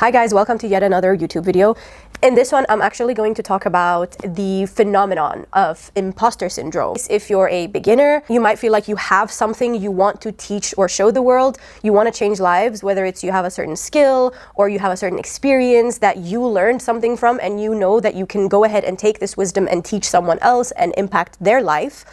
Hi guys, welcome to yet another YouTube video. In this one, I'm actually going to talk about the phenomenon of imposter syndrome. If you're a beginner, you might feel like you have something you want to teach or show the world. You want to change lives, whether it's you have a certain skill or you have a certain experience that you learned something from and you know that you can go ahead and take this wisdom and teach someone else and impact their life.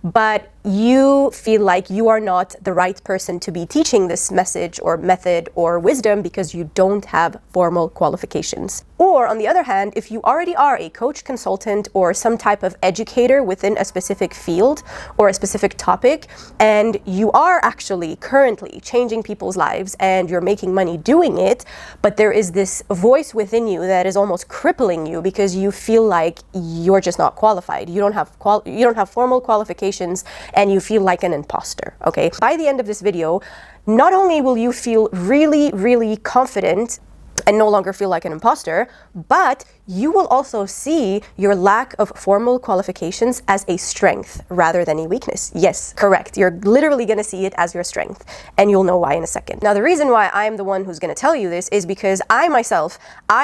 But you feel like you are not the right person to be teaching this message or method or wisdom because you don't have formal qualifications. Or on the other hand, if you already are a coach, consultant, or some type of educator within a specific field or a specific topic, and you are actually currently changing people's lives and you're making money doing it, but there is this voice within you that is almost crippling you because you feel like you're just not qualified. You don't have formal qualifications and you feel like an imposter, okay? By the end of this video, not only will you feel really, really confident and no longer feel like an imposter, but you will also see your lack of formal qualifications as a strength rather than a weakness. Yes, correct. You're literally going to see it as your strength, and you'll know why in a second. Now, the reason why I'm the one who's going to tell you this is because I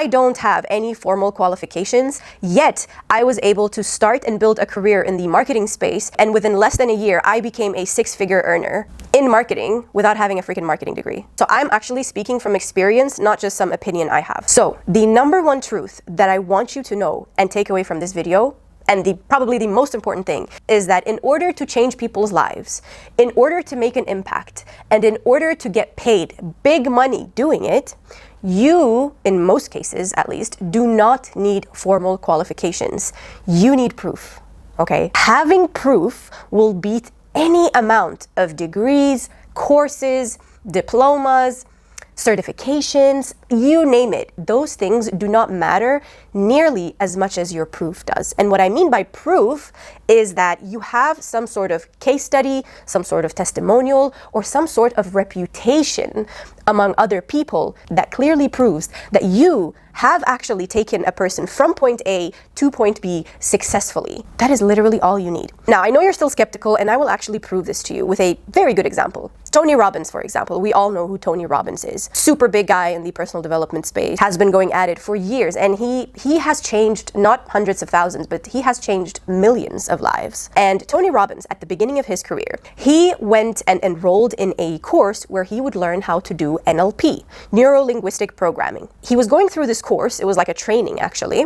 don't have any formal qualifications, yet I was able to start and build a career in the marketing space, and within less than a year, I became a six-figure earner in marketing without having a freaking marketing degree. So I'm actually speaking from experience, not just some opinion I have. So the number one truth that I want you to know and take away from this video, and probably the most important thing, is that in order to change people's lives, in order to make an impact, and in order to get paid big money doing it, you, in most cases at least, do not need formal qualifications. You need proof, okay? Having proof will beat any amount of degrees, courses, diplomas, certifications, you name it. Those things do not matter nearly as much as your proof does. And what I mean by proof is that you have some sort of case study, some sort of testimonial, or some sort of reputation among other people that clearly proves that you have actually taken a person from point A to point B successfully. That is literally all you need. Now, I know you're still skeptical, and I will actually prove this to you with a very good example. Tony Robbins, for example. We all know who Tony Robbins is. Super big guy in the personal development space, has been going at it for years, and he has changed not hundreds of thousands, but he has changed millions of lives. And Tony Robbins, at the beginning of his career, he went and enrolled in a course where he would learn how to do NLP, neuro-linguistic programming. He was going through this course, it was like a training actually,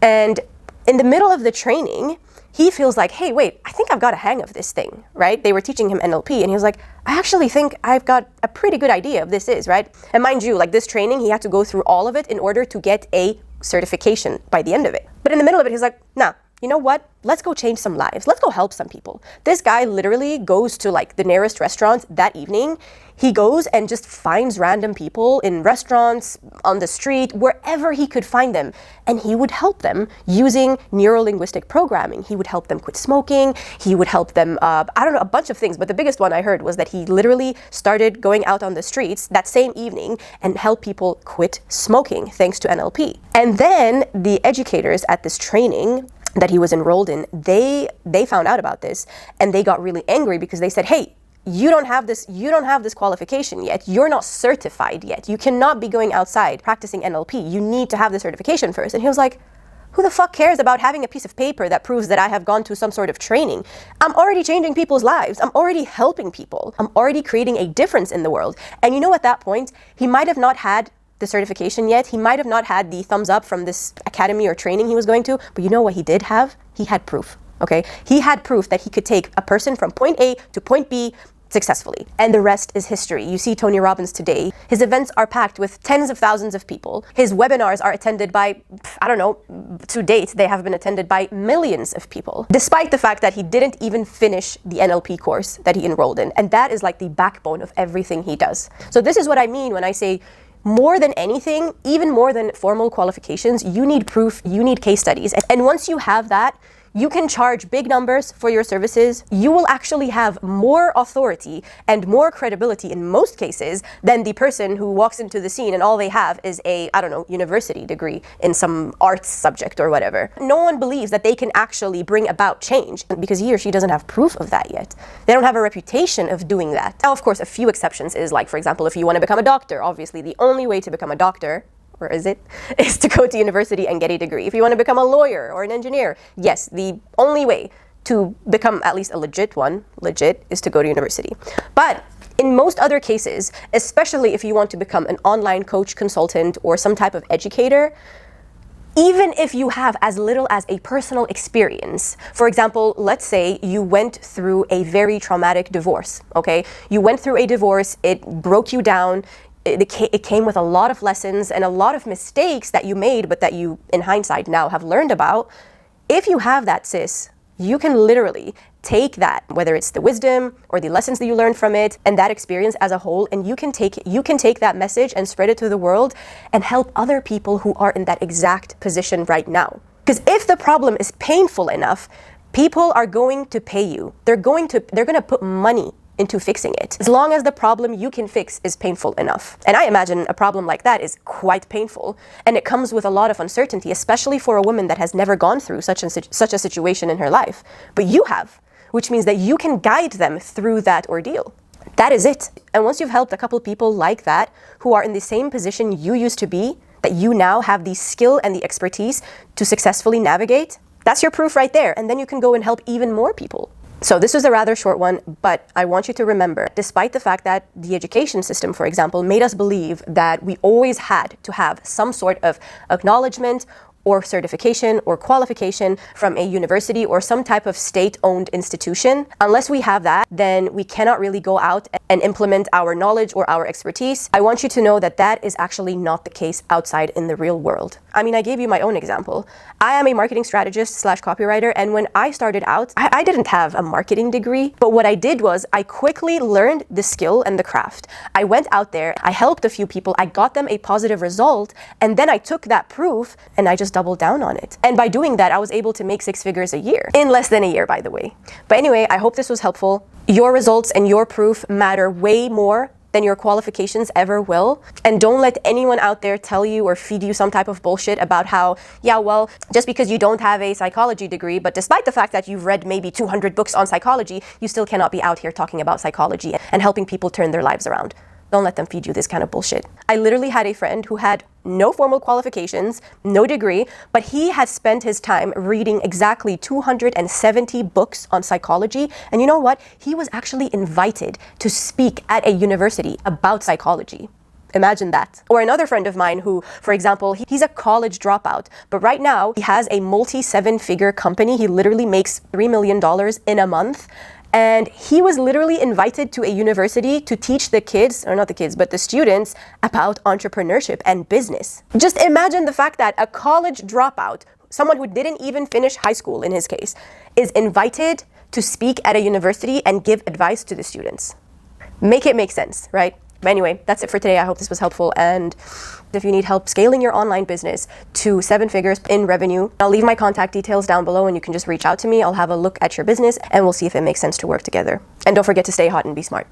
and in the middle of the training, he feels like, hey, wait, I think I've got a hang of this thing, right? They were teaching him NLP, and he was like, I actually think I've got a pretty good idea of this is, right? And mind you, like this training, he had to go through all of it in order to get a certification by the end of it. But in the middle of it, he's like, nah, you know what? Let's go change some lives. Let's go help some people. This guy literally goes to like the nearest restaurant that evening. He goes and just finds random people in restaurants, on the street, wherever he could find them. And he would help them using neuro-linguistic programming. He would help them quit smoking. He would help them, I don't know, a bunch of things. But the biggest one I heard was that he literally started going out on the streets that same evening and help people quit smoking thanks to NLP. And then the educators at this training that he was enrolled in, they found out about this, and they got really angry because they said, hey, you don't have this qualification yet. You're not certified yet. You cannot be going outside practicing NLP. You need to have the certification first. And he was like, who the fuck cares about having a piece of paper that proves that I have gone to some sort of training? I'm already changing people's lives. I'm already helping people. I'm already creating a difference in the world. And you know, at that point, he might have not had the certification yet. He might have not had the thumbs up from this academy or training he was going to, but you know what he did have? He had proof, okay? He had proof that he could take a person from point A to point B successfully. And the rest is history. You see Tony Robbins today. His events are packed with tens of thousands of people. His webinars are attended by, I don't know, to date, they have been attended by millions of people, despite the fact that he didn't even finish the NLP course that he enrolled in. And that is like the backbone of everything he does. So this is what I mean when I say, more than anything, even more than formal qualifications, you need proof, you need case studies. And once you have that, you can charge big numbers for your services. You will actually have more authority and more credibility in most cases than the person who walks into the scene and all they have is a, I don't know, university degree in some arts subject or whatever. No one believes that they can actually bring about change because he or she doesn't have proof of that yet. They don't have a reputation of doing that. Now, of course, a few exceptions is like, for example, if you want to become a doctor, obviously the only way to become a doctor, or is it, is to go to university and get a degree. If you want to become a lawyer or an engineer, yes, the only way to become at least a legit one, is to go to university. But in most other cases, especially if you want to become an online coach, consultant, or some type of educator, even if you have as little as a personal experience, for example, let's say you went through a very traumatic divorce, okay? You went through a divorce, it broke you down, it came with a lot of lessons and a lot of mistakes that you made, but that you, in hindsight, now have learned about. If you have that, sis, you can literally take that, whether it's the wisdom or the lessons that you learned from it and that experience as a whole, and you can take that message and spread it to the world and help other people who are in that exact position right now. Because if the problem is painful enough, people are going to pay you. They're going to put money into fixing it, as long as the problem you can fix is painful enough. And I imagine a problem like that is quite painful, and it comes with a lot of uncertainty, especially for a woman that has never gone through such a situation in her life. But you have, which means that you can guide them through that ordeal. That is it. And once you've helped a couple people like that, who are in the same position you used to be, that you now have the skill and the expertise to successfully navigate, that's your proof right there. And then you can go and help even more people. So this was a rather short one, but I want you to remember, despite the fact that the education system, for example, made us believe that we always had to have some sort of acknowledgement or certification or qualification from a university or some type of state-owned institution. Unless we have that, then we cannot really go out and implement our knowledge or our expertise. I want you to know that that is actually not the case outside in the real world. I mean, I gave you my own example. I am a marketing strategist / copywriter, and when I started out, I didn't have a marketing degree, but what I did was I quickly learned the skill and the craft. I went out there, I helped a few people, I got them a positive result, and then I took that proof and I just doubled down on it. And by doing that, I was able to make 6 figures a year. In less than a year, by the way. But anyway, I hope this was helpful. Your results and your proof matter way more than your qualifications ever will. And don't let anyone out there tell you or feed you some type of bullshit about how, yeah, well, just because you don't have a psychology degree, but despite the fact that you've read maybe 200 books on psychology, you still cannot be out here talking about psychology and helping people turn their lives around. Don't let them feed you this kind of bullshit. I literally had a friend who had no formal qualifications, no degree, but he had spent his time reading exactly 270 books on psychology. And you know what? He was actually invited to speak at a university about psychology. Imagine that. Or another friend of mine who, for example, he's a college dropout, but right now he has a multi-7-figure company. He literally makes $3 million in a month. And he was literally invited to a university to teach the kids, or not the kids, but the students about entrepreneurship and business. Just imagine the fact that a college dropout, someone who didn't even finish high school in his case, is invited to speak at a university and give advice to the students. Make it make sense, right? But anyway, that's it for today. I hope this was helpful. And if you need help scaling your online business to 7 figures in revenue, I'll leave my contact details down below and you can just reach out to me. I'll have a look at your business and we'll see if it makes sense to work together. And don't forget to stay hot and be smart.